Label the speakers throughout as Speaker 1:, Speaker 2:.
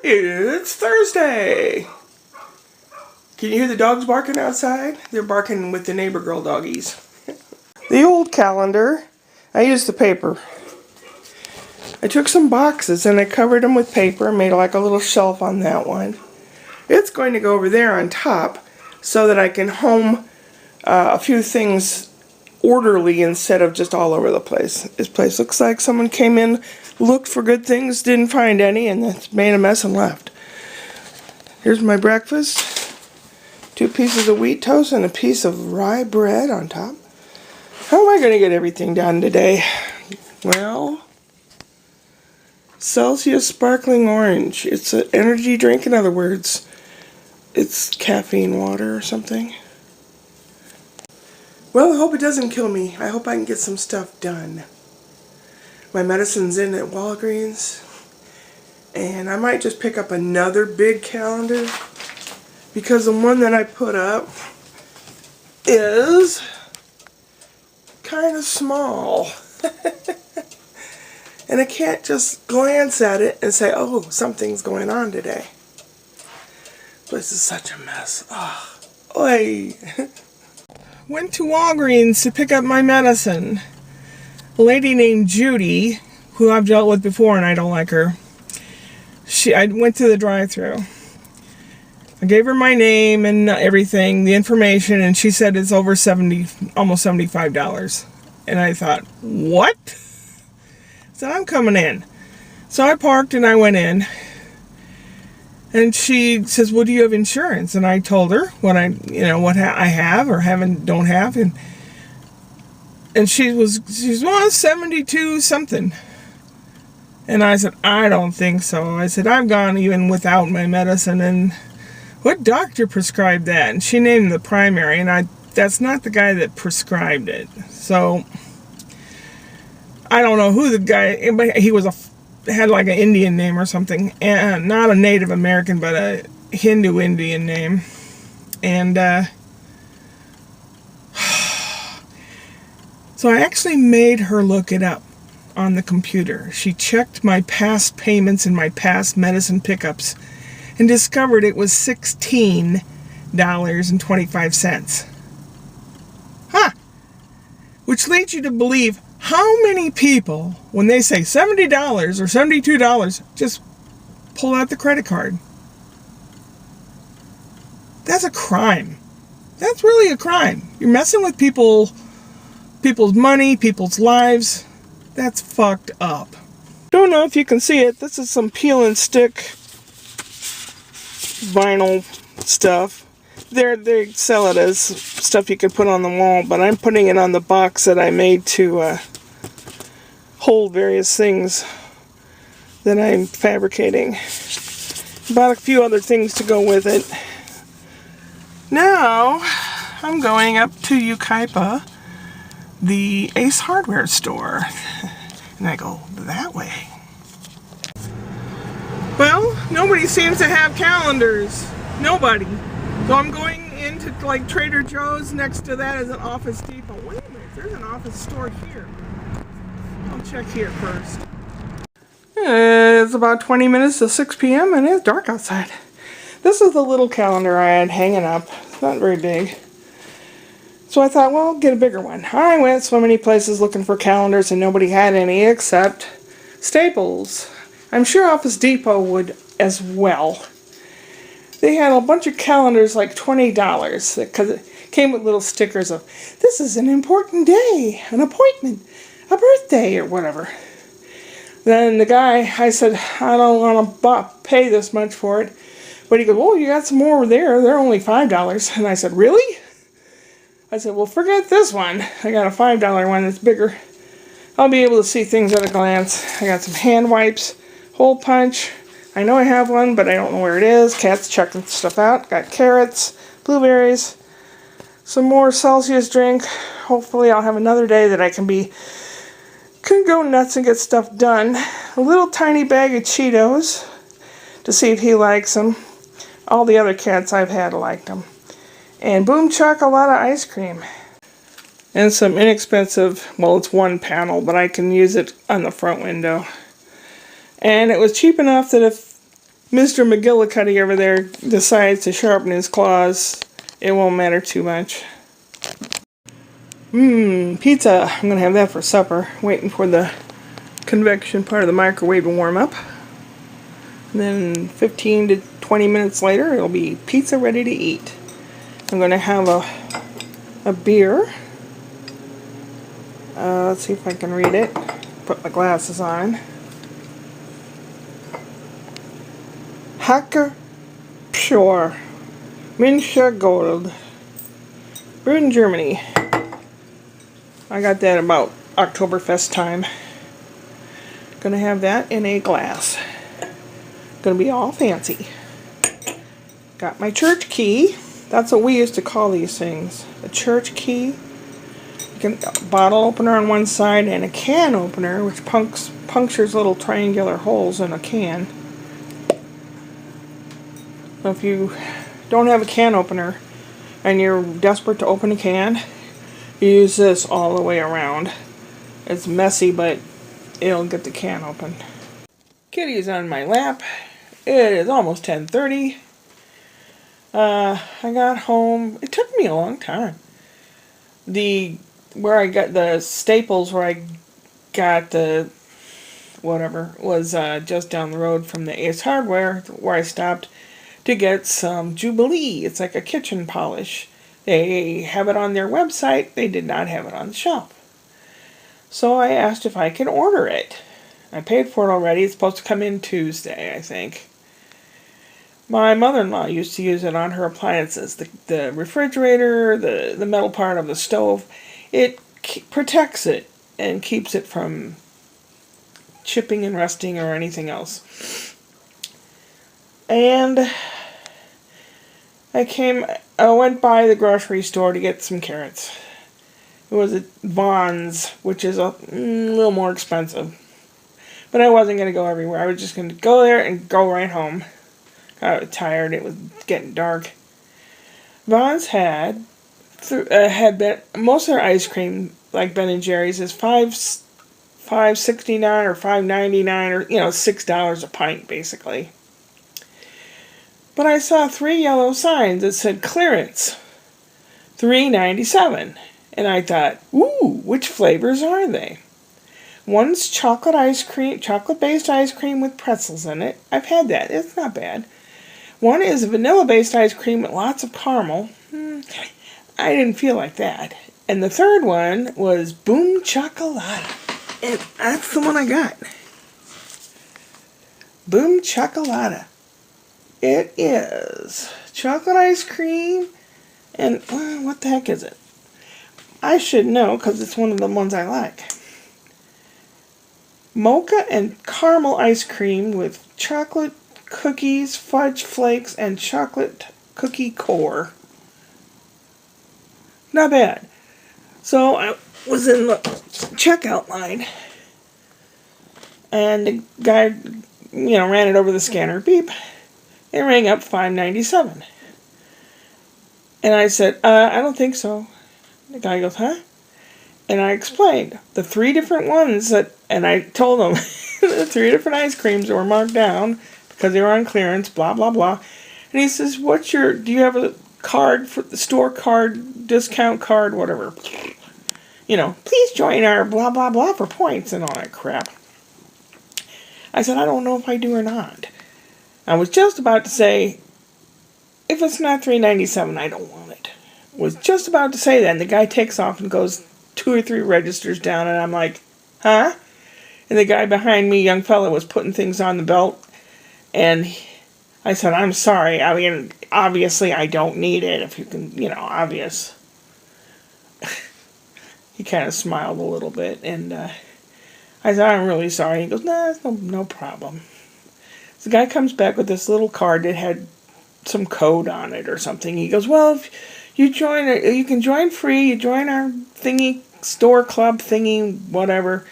Speaker 1: It's Thursday. Can you hear the dogs barking outside? They're barking with the neighbor girl doggies. The old calendar, I used the paper. I took some boxes and I covered them with paper and made like a little shelf on that one. It's going to go over there on top so that I can home a few things orderly instead of just all over the place. This place looks like someone came in, looked for good things, didn't find any, and then made a mess and left. Here's my breakfast. 2 pieces of wheat toast and a piece of rye bread on top. How am I going to get everything done today? Well, Celsius Sparkling Orange. It's an energy drink, in other words. It's caffeine water or something. Well, I hope it doesn't kill me. I hope I can get some stuff done. My medicine's in at Walgreens. And I might just pick up another big calendar, because the one that I put up is kind of small. And I can't just glance at it and say, oh, something's going on today. This is such a mess. Oh, oy. Went to Walgreens to pick up my medicine. A lady named Judy, who I've dealt with before and I don't like her. I went to the drive-thru. I gave her my name and everything, the information, and she said it's over almost $75. And I thought, what? So I'm coming in. So I parked and I went in. And she says, well, do you have insurance? And I told her what I have or don't have. And she's 72 something. And I said, I don't think so. I said, I've gone even without my medicine. And what doctor prescribed that? And she named the primary. And that's not the guy that prescribed it. So I don't know who the guy, but he had like an Indian name or something, and not a Native American, but a Hindu Indian name. And so I actually made her look it up on the computer. She checked my past payments and my past medicine pickups and discovered it was $16.25. Huh. Which leads you to believe how many people, when they say $70 or $72, just pull out the credit card. That's a crime. That's really a crime. You're messing with people's money, people's lives. That's fucked up. Don't know if you can see it. This is some peel and stick vinyl stuff. They sell it as stuff you could put on the wall, but I'm putting it on the box that I made to hold various things that I'm fabricating. Bought a few other things to go with it. Now I'm going up to Yucaipa, the Ace Hardware store, and I go that way. Well, nobody seems to have calendars. Nobody. So I'm going into like Trader Joe's. Next to that is an Office Depot. Wait a minute, there's an office store here. I'll check here first. It's about 20 minutes to 6 p.m. and it's dark outside. This is the little calendar I had hanging up. It's not very big. So I thought, well, I'll get a bigger one. I went so many places looking for calendars and nobody had any except Staples. I'm sure Office Depot would as well. They had a bunch of calendars, like $20, because it came with little stickers of, this is an important day, an appointment, a birthday, or whatever. Then the guy, I said, I don't want to pay this much for it. But he goes, well, you got some more over there. They're only $5. And I said, really? I said, well, forget this one. I got a $5 one that's bigger. I'll be able to see things at a glance. I got some hand wipes, hole punch. I know I have one, but I don't know where it is. Cat's checking stuff out. Got carrots, blueberries, some more Celsius drink. Hopefully I'll have another day that I can go nuts and get stuff done. A little tiny bag of Cheetos to see if he likes them. All the other cats I've had liked them. And Boom Chuck, a lot of ice cream. And some inexpensive, well, it's one panel, but I can use it on the front window. And it was cheap enough that if Mr. McGillicuddy over there decides to sharpen his claws, it won't matter too much. Pizza. I'm going to have that for supper. Waiting for the convection part of the microwave to warm up. And then 15 to 20 minutes later, it'll be pizza ready to eat. I'm going to have a beer. Let's see if I can read it. Put my glasses on. Hacker Pure Minscher Gold. Brewed in Germany. I got that about Oktoberfest time. Gonna have that in a glass. Gonna be all fancy. Got my church key. That's what we used to call these things. A church key. A bottle opener on one side and a can opener, which punctures little triangular holes in a can. So if you don't have a can opener and you're desperate to open a can, you use this all the way around. It's messy, but it'll get the can open. Kitty's on my lap. It is almost 10:30. I got home. It took me a long time. Where I got the Staples, where I got the whatever, was just down the road from the Ace Hardware, where I stopped to get some Jubilee. It's like a kitchen polish. They have it on their website. They did not have it on the shelf. So I asked if I could order it. I paid for it already. It's supposed to come in Tuesday, I think. My mother-in-law used to use it on her appliances. The refrigerator, the metal part of the stove. It protects it and keeps it from chipping and rusting or anything else. And I went by the grocery store to get some carrots. It was at Vaughn's, which is a little more expensive. But I wasn't going to go everywhere. I was just going to go there and go right home. I was tired. It was getting dark. Vaughn's had been, most of their ice cream, like Ben & Jerry's, is $5.69 or $5.99 or $6 a pint basically. But I saw 3 yellow signs that said clearance, $3.97, and I thought, ooh, which flavors are they? One's chocolate-based ice cream with pretzels in it. I've had that. It's not bad. One is vanilla-based ice cream with lots of caramel. I didn't feel like that. And the third one was Boom Chocolata. And that's the one I got. Boom Chocolata. It is chocolate ice cream and what the heck is it? I should know because it's one of the ones I like. Mocha and caramel ice cream with chocolate cookies, fudge flakes, and chocolate cookie core. Not bad. So I was in the checkout line, and the guy, ran it over the scanner. Beep. It rang up $5.97. And I said, I don't think so. The guy goes, huh? And I explained the 3 different ones and I told him the 3 different ice creams that were marked down because they were on clearance, blah, blah, blah. And he says, do you have a card, for the store card, discount card, whatever? Please join our blah, blah, blah for points and all that crap. I said, I don't know if I do or not. I was just about to say, if it's not $3.97, I don't want it. Was just about to say that, and the guy takes off and goes 2 or 3 registers down, and I'm like, huh? And the guy behind me, young fella, was putting things on the belt, and I said, I'm sorry. I mean, obviously I don't need it, if you can, obvious. He kind of smiled a little bit, and I said, I'm really sorry. He goes, nah, it's no problem. So the guy comes back with this little card that had some code on it or something. He goes, well, if you can join free. You join our thingy, store club thingy, whatever,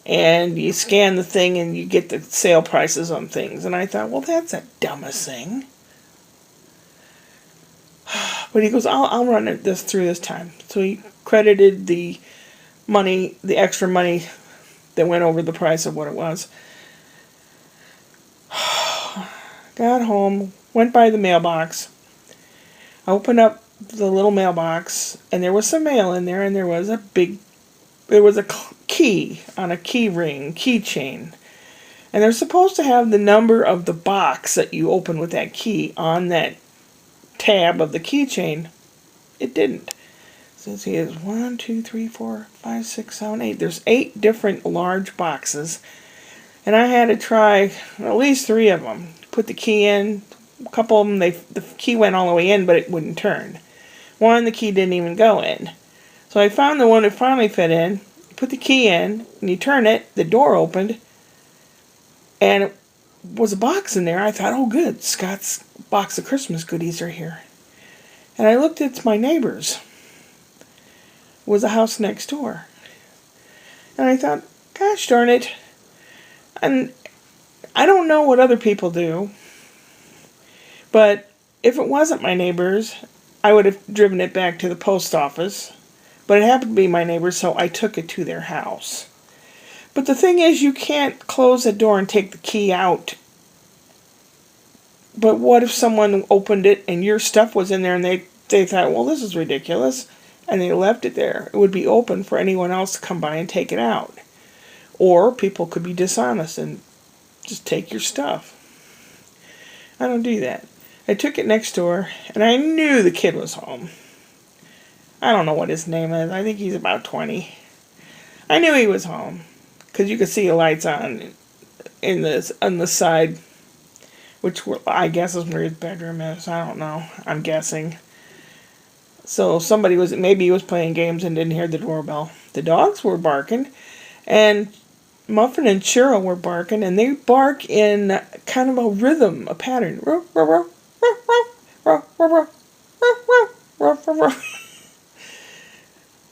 Speaker 1: and you scan the thing and you get the sale prices on things. And I thought, well, that's the dumbest thing. But he goes, I'll run this through this time. So he credited the extra money that went over the price of what it was. Got home, went by the mailbox. I opened up the little mailbox, and there was some mail in there, and there was a key on a key ring, keychain. And they're supposed to have the number of the box that you open with that key on that tab of the keychain. It didn't. So see, it's 1, 2, 3, 4, 5, 6, 7, 8. There's 8 different large boxes. And I had to try at least 3 of them. Put the key in. A couple of them, the key went all the way in, but it wouldn't turn. One, the key didn't even go in. So I found the one that finally fit in. Put the key in, and you turn it, the door opened, and it was a box in there. I thought, oh good, Scott's box of Christmas goodies are here. And I looked at my neighbor's. It was a house next door. And I thought, gosh darn it. And I don't know what other people do, but if it wasn't my neighbor's, I would have driven it back to the post office. But it happened to be my neighbor's, so I took it to their house. But the thing is, you can't close the door and take the key out. But what if someone opened it and your stuff was in there and they thought, well, this is ridiculous, and they left it there? It would be open for anyone else to come by and take it out. Or people could be dishonest and just take your stuff. I don't do that. I took it next door, and I knew the kid was home. I don't know what his name is. I think he's about 20. I knew he was home, because you could see the lights on the side, which I guess is where his bedroom is. I don't know. I'm guessing. So maybe he was playing games and didn't hear the doorbell. The dogs were barking, and Muffin and Cheryl were barking, and they bark in kind of a rhythm, a pattern.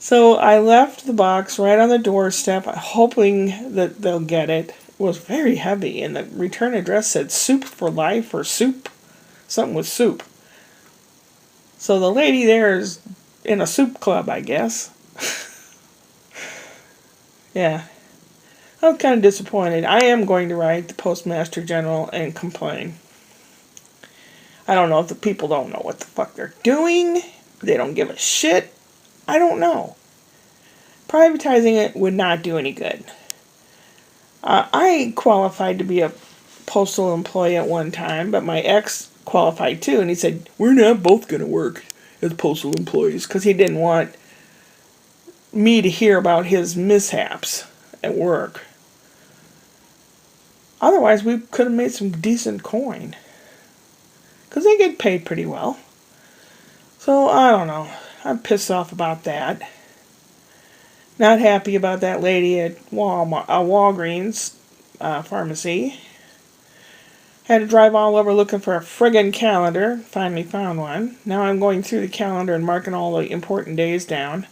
Speaker 1: So I left the box right on the doorstep, hoping that they'll get it. It was very heavy, and the return address said soup for life or soup. Something with soup. So the lady there is in a soup club, I guess. Yeah. I'm kind of disappointed. I am going to write the Postmaster General and complain. I don't know if the people don't know what the fuck they're doing. They don't give a shit. I don't know. Privatizing it would not do any good. I qualified to be a postal employee at one time, but my ex qualified too, and he said, we're not both going to work as postal employees, because he didn't want me to hear about his mishaps at work. Otherwise, we could have made some decent coin, because they get paid pretty well. So, I don't know. I'm pissed off about that. Not happy about that lady at Walgreens pharmacy. Had to drive all over looking for a friggin' calendar. Finally found one. Now I'm going through the calendar and marking all the important days down.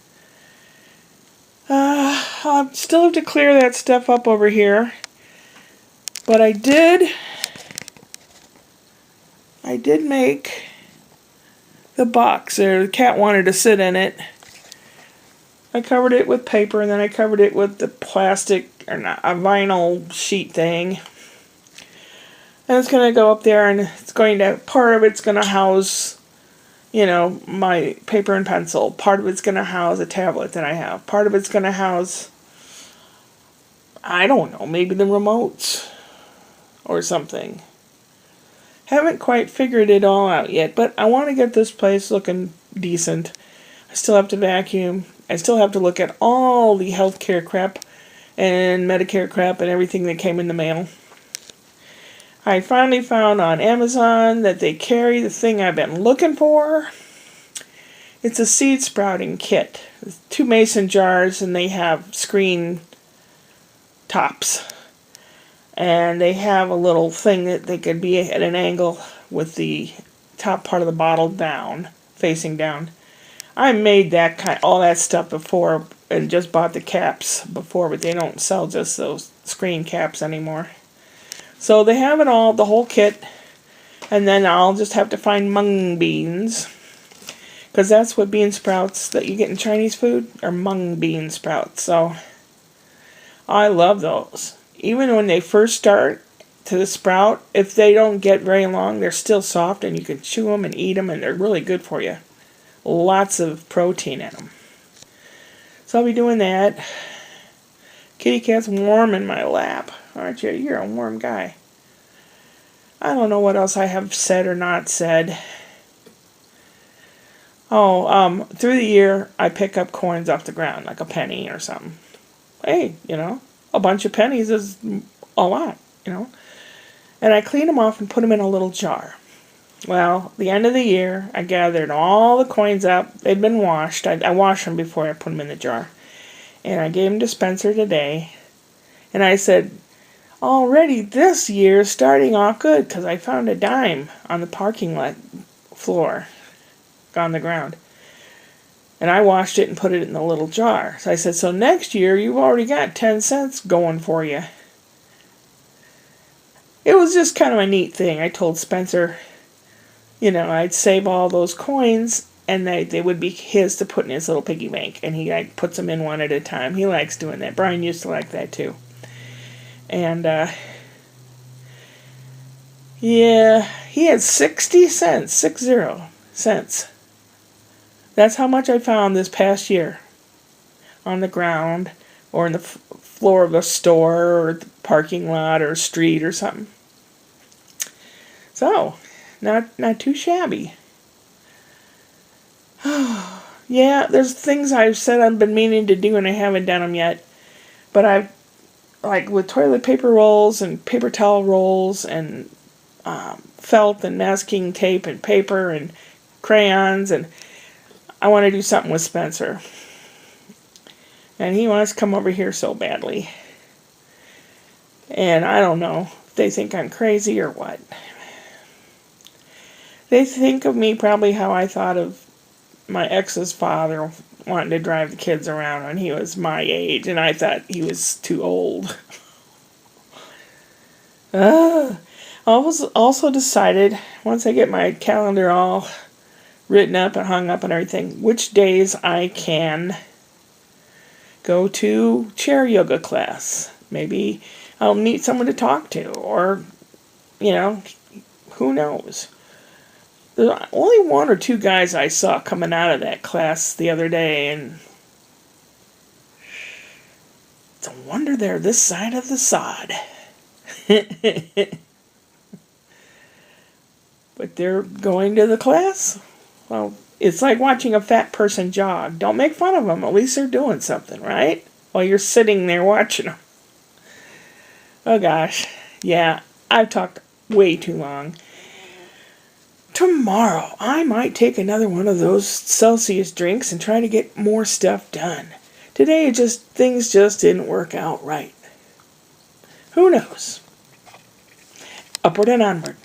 Speaker 1: I'll still have to clear that stuff up over here. But I did make the box there. The cat wanted to sit in it. I covered it with paper, and then I covered it with the plastic, or not, a vinyl sheet thing. And it's going to go up there, and part of it's going to house, my paper and pencil. Part of it's going to house a tablet that I have. Part of it's going to house, I don't know, maybe the remotes or something. Haven't quite figured it all out yet, but I want to get this place looking decent. I still have to vacuum. I still have to look at all the healthcare crap and Medicare crap and everything that came in the mail. I finally found on Amazon that they carry the thing I've been looking for. It's a seed sprouting kit. It's 2 mason jars, and they have screen tops. And they have a little thing that they could be at an angle with the top part of the bottle down, facing down. I made all that stuff before and just bought the caps before, but they don't sell just those screen caps anymore. So they have it all, the whole kit, and then I'll just have to find mung beans, because that's what bean sprouts that you get in Chinese food are mung bean sprouts. So I love those. Even when they first start to the sprout. If they don't get very long, they're still soft and you can chew them and eat them and they're really good for you. Lots of protein in them. So I'll be doing that. Kitty cat's warm in my lap. Aren't you? You're a warm guy. I don't know what else I have said or not said. Oh, through the year, I pick up coins off the ground, like a penny or something. Hey, a bunch of pennies is a lot, And I clean them off and put them in a little jar. Well, the end of the year, I gathered all the coins up. They'd been washed. I washed them before I put them in the jar. And I gave them to Spencer today. And I said, already this year starting off good, because I found a dime on the parking lot floor on the ground. And I washed it and put it in the little jar. So I said, so next year you've already got 10 cents going for you. It was just kind of a neat thing. I told Spencer, I'd save all those coins and they would be his to put in his little piggy bank. And he puts them in one at a time. He likes doing that. Brian used to like that too. And, yeah, he had 60 cents, 60 cents. That's how much I found this past year on the ground or in the floor of a store or the parking lot or street or something. So, not too shabby. Yeah, there's things I've said I've been meaning to do and I haven't done them yet. But I've, like with toilet paper rolls and paper towel rolls and felt and masking tape and paper and crayons, and I want to do something with Spencer. And he wants to come over here so badly. And I don't know if they think I'm crazy or what. They think of me probably how I thought of my ex's father wanting to drive the kids around when he was my age, and I thought he was too old. I also decided, once I get my calendar all written up and hung up and everything, which days I can go to chair yoga class. Maybe I'll meet someone to talk to, or, who knows. There's only one or two guys I saw coming out of that class the other day, and it's a wonder they're this side of the sod. But they're going to the class? Well, it's like watching a fat person jog. Don't make fun of them. At least they're doing something, right? While you're sitting there watching them. Oh gosh. Yeah, I've talked way too long. Tomorrow, I might take another one of those Celsius drinks and try to get more stuff done. Today, things just didn't work out right. Who knows? Upward and onward.